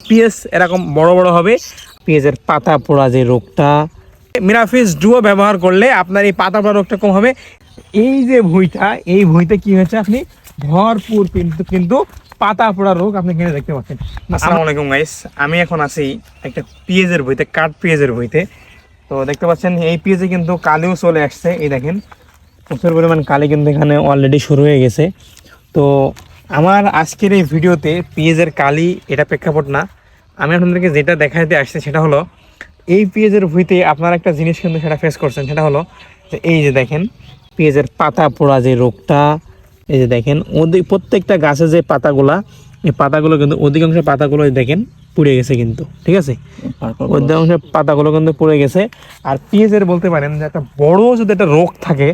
PS এরকম বড় বড় হবে। পেঁয়াজের পাতা পোড়া যে রোগটা, মিরাফিজ ডুও ব্যবহার করলে আপনার এই পাতা পোড়া রোগটা কম হবে। এই যে ভুঁইটা, এই ভুঁইতে কি হয়েছে, আপনি ভরপুর কিন্তু কিন্তু পাতা পোড়া রোগ আপনি এখানে দেখতে পাচ্ছেন। আসসালামু আলাইকুম গাইস, আমি এখন আছি একটা পেঁয়াজের ভুঁইতে, কাঠ পেঁয়াজের ভুঁইতে। তো দেখতে পাচ্ছেন এই পেঁয়াজে কিন্তু কালিও চলে আসছে। এই দেখেন প্রচুর পরিমাণ কালি কিন্তু এখানে অলরেডি শুরু হয়ে গেছে। তো আমার আজকের এই ভিডিওতে পেঁয়াজের কালি এটা প্রেক্ষাপট না, আমি আপনাদেরকে যেটা দেখাতে আসছে সেটা হলো এই পেঁয়াজের ভুঁইতে আপনারা একটা জিনিস কিন্তু সেটা ফেস করছেন, সেটা হলো যে এই যে দেখেন পেঁয়াজের পাতা পোড়া যে রোগটা। এই যে দেখেন প্রত্যেকটা গাছে যে পাতাগুলা, এই পাতাগুলো কিন্তু অধিকাংশ পাতাগুলো দেখেন পুড়ে গেছে কিন্তু, ঠিক আছে, অধিকাংশ পাতাগুলো কিন্তু পুড়ে গেছে। আর পেঁয়াজের বলতে পারেন যে একটা বড় যদি একটা রোগ থাকে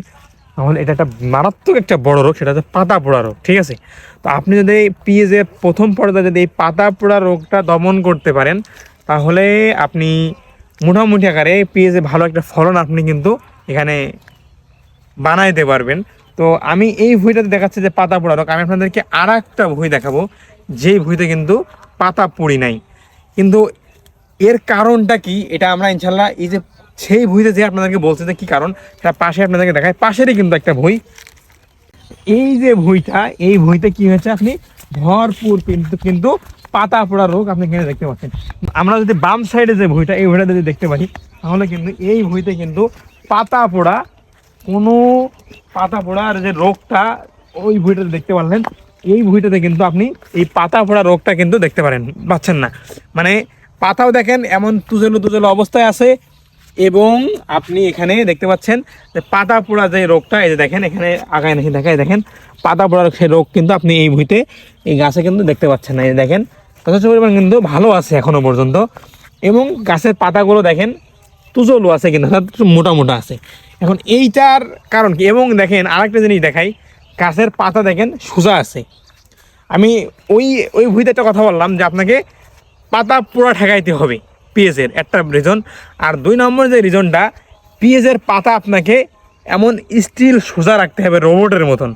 তাহলে এটা একটা মারাত্মক একটা বড় রোগ, সেটা হচ্ছে পাতা পোড়া রোগ, ঠিক আছে। তো আপনি যদি পেঁয়াজের প্রথম পর্যায়ে যদি এই পাতা পোড়া রোগটা দমন করতে পারেন তাহলে আপনি মোটামুটি আকারে পেঁয়াজে ভালো একটা ফলন আপনি কিন্তু এখানে বানাইতে পারবেন। তো আমি এই ভুঁইটাতে দেখাচ্ছি যে পাতা পোড়া রোগ, আমি আপনাদেরকে আর একটা ভুঁই দেখাবো যেই ভুঁইতে কিন্তু পাতা পুড়ি নাই। কিন্তু এর কারণটা কি এটা আমরা ইনশাল্লাহ এই যে সেই ভুঁইতে যে আপনাদেরকে বলছে যে কী কারণ সেটা পাশে আপনাদেরকে দেখায়। পাশেরই কিন্তু একটা ভুঁই, এই যে ভুঁইটা, এই ভুঁইতে কি হয়েছে, আপনি ভরপুর কিন্তু কিন্তু পাতা পোড়া রোগ আপনি এখানে দেখতে পাচ্ছেন। আমরা যদি বাম সাইডে যে ভুঁইটা, এই ভুঁইটা যদি দেখতে পারি তাহলে কিন্তু এই ভুঁইতে কিন্তু পাতা পোড়া কোনো পাতা পোড়ার যে রোগটা ওই ভুঁইটাতে দেখতে পারলেন, এই ভুঁইটাতে কিন্তু আপনি এই পাতা পোড়া রোগটা কিন্তু দেখতে পাচ্ছেন না। মানে পাতাও দেখেন এমন তুজলো তুজলো অবস্থায় আছে, এবং আপনি এখানে দেখতে পাচ্ছেন যে পাতা পোড়া যে রোগটা, এই যে দেখেন এখানে আগায় নাকি দেখায়, দেখেন পাতা পোড়ার সেই রোগ কিন্তু আপনি এই ভুঁইতে এই গাছে কিন্তু দেখতে পাচ্ছেন না। এই দেখেন যথেষ্ট পরিমাণ কিন্তু ভালো আছে এখনো পর্যন্ত, এবং গাছের পাতাগুলো দেখেন তুজলো আছে কিন্তু মোটা মোটা আছে। এখন এইটার কারণ কি, এবং দেখেন আরেকটা জিনিস দেখাই, গাছের পাতা দেখেন সোজা আছে। আমি ওই ওই ভুঁইতে একটা কথা বললাম যে আপনাকে পাতা পোড়া ঠেকাইতে হবে, পেঁয়াজের একটা রিজন। আর 2 নম্বর যে রিজনটা, পেঁয়াজের পাতা আপনাকে এমন স্টিল সোজা রাখতে হবে রোবটের মতন।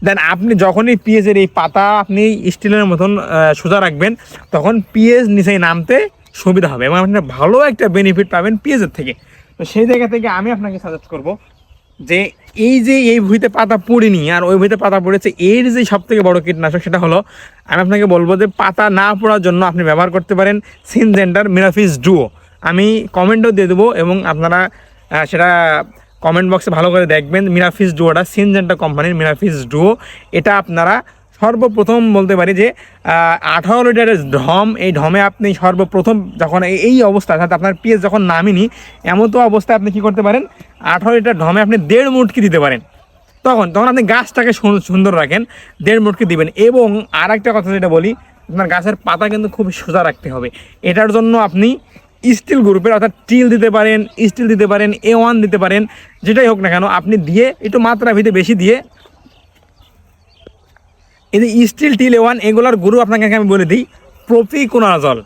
দেন আপনি যখনই পেঁয়াজের এই পাতা আপনি স্টিলের মতন সোজা রাখবেন তখন পেঁয়াজ নিচে নামতে সুবিধা হবে এবং আপনি ভালো একটা বেনিফিট পাবেন পেঁয়াজের থেকে। তো সেই জায়গা থেকে আমি আপনাকে সাজেস্ট করব যে এই যে এই ভুঁইতে পাতা পুড়িনি আর ওই ভুঁইতে পাতা পড়েছে, এর যে সব থেকে বড়ো কীটনাশক সেটা হলো, আমি আপনাকে বলবো যে পাতা না পড়ার জন্য আপনি ব্যবহার করতে পারেন সিনজেন্টার মিরাফিজ ডুও। আমি কমেন্টও দিয়ে দেবো এবং আপনারা সেটা কমেন্ট বক্সে ভালো করে দেখবেন। মিরাফিজ ডুওটা সিনজেন্টা কোম্পানির মিরাফিজ ডুও। এটা আপনারা সর্বপ্রথম বলতে পারি যে 18 লিটারের ঢম, এই ঢমে আপনি সর্বপ্রথম যখন এই অবস্থা অর্থাৎ আপনার পেঁয়াজ যখন নামিনি এমন তো অবস্থায় আপনি কী করতে পারেন, 18 লিটার ঢমে আপনি 1.5 মুটকি দিতে পারেন। তখন আপনি গাছটাকে সুন্দর রাখেন, 1.5 মুটকি দিবেন। এবং আর একটা কথা যেটা বলি, আপনার গাছের পাতা কিন্তু খুব সোজা রাখতে হবে। এটার জন্য আপনি স্টিল গ্রুপের অর্থাৎ টিল দিতে পারেন, স্টিল দিতে পারেন, A1 দিতে পারেন, যেটাই হোক না কেন আপনি দিয়ে একটু মাত্রা ভিতে বেশি দিয়ে, এই যে স্টিল টিল A1 এগুলোর গ্রুপ আপনাকে আমি বলে দিই, প্রপিকোনাজল।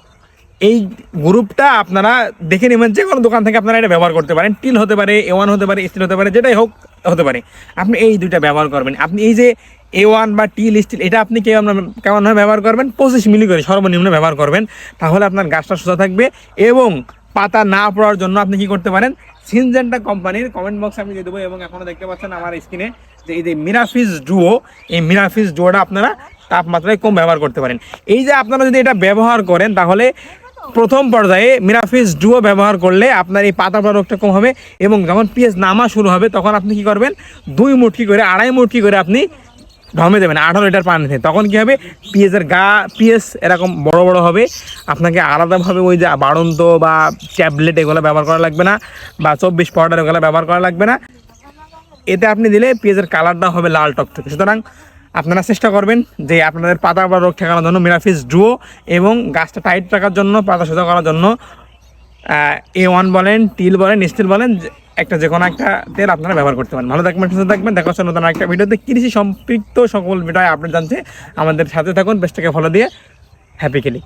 এই গ্রুপটা আপনারা দেখে নেবেন, যে কোনো দোকান থেকে আপনারা এটা ব্যবহার করতে পারেন। টিল হতে পারে, A1 হতে পারে, স্টিল হতে পারে, যেটাই হোক হতে পারে, আপনি এই দুইটা ব্যবহার করবেন। আপনি এই যে A1 বা টিল স্টিল এটা আপনি কেমনভাবে ব্যবহার করবেন, 25 মিলি করে সর্বনিম্ন ব্যবহার করবেন, তাহলে আপনার গাছটা সোজা থাকবে। এবং পাতা না পড়ার জন্য আপনি কি করতে পারেন, সিনজেন্টা কোম্পানির কমেন্ট বক্সে আমি দিয়ে দেবো, এবং এখনও দেখতে পাচ্ছেন আমার স্ক্রিনে যে এই যে মিরাফিজ ডুও, এই মিরাফিজ ডুওটা আপনারা তাপমাত্রায় কম ব্যবহার করতে পারেন। এই যে আপনারা যদি এটা ব্যবহার করেন তাহলে প্রথম পর্যায়ে মিরাফিজ ডুও ব্যবহার করলে আপনার এই পাতা পোড়া রোগটা কম হবে। এবং যখন পেঁয়াজ নামা শুরু হবে তখন আপনি কি করবেন, 2 মুটকি করে 2.5 মুটকি করে আপনি ঢমে দেবেন 18 লিটার পানিতে। তখন কি হবে, পেঁয়াজের পেঁয়াজ এরকম বড় বড় হবে। আপনাকে আলাদাভাবে ওই যে বাড়ন্ত বা ট্যাবলেট এগুলো ব্যবহার করা লাগবে না, বা 24 পাউডার এগুলো ব্যবহার করা লাগবে না। এতে আপনি দিলে পেঁয়াজের কালারটা হবে লাল টকটকে। সুতরাং আপনারা চেষ্টা করবেন যে আপনাদের পাতা বা রোগ ঠেকানোর জন্য মিরাফিজ ডুও, এবং গাছটা টাইট রাখার জন্য, পাতা সোজা করার জন্য A1 বলেন, টিল বলেন, স্টিল বলেন, যে কোনো একটা তেল আপনারা ব্যবহার করতে পারেন। ভালো থাকবেন, সুস্থ থাকবেন। দেখা হচ্ছে নতুন একটা ভিডিওতে। কৃষি সম্পৃক্ত সকল ভিডিও আপডেট জানতে আমাদের সাথে থাকুন, পেজটাকে ফলো দিয়ে। Happy click.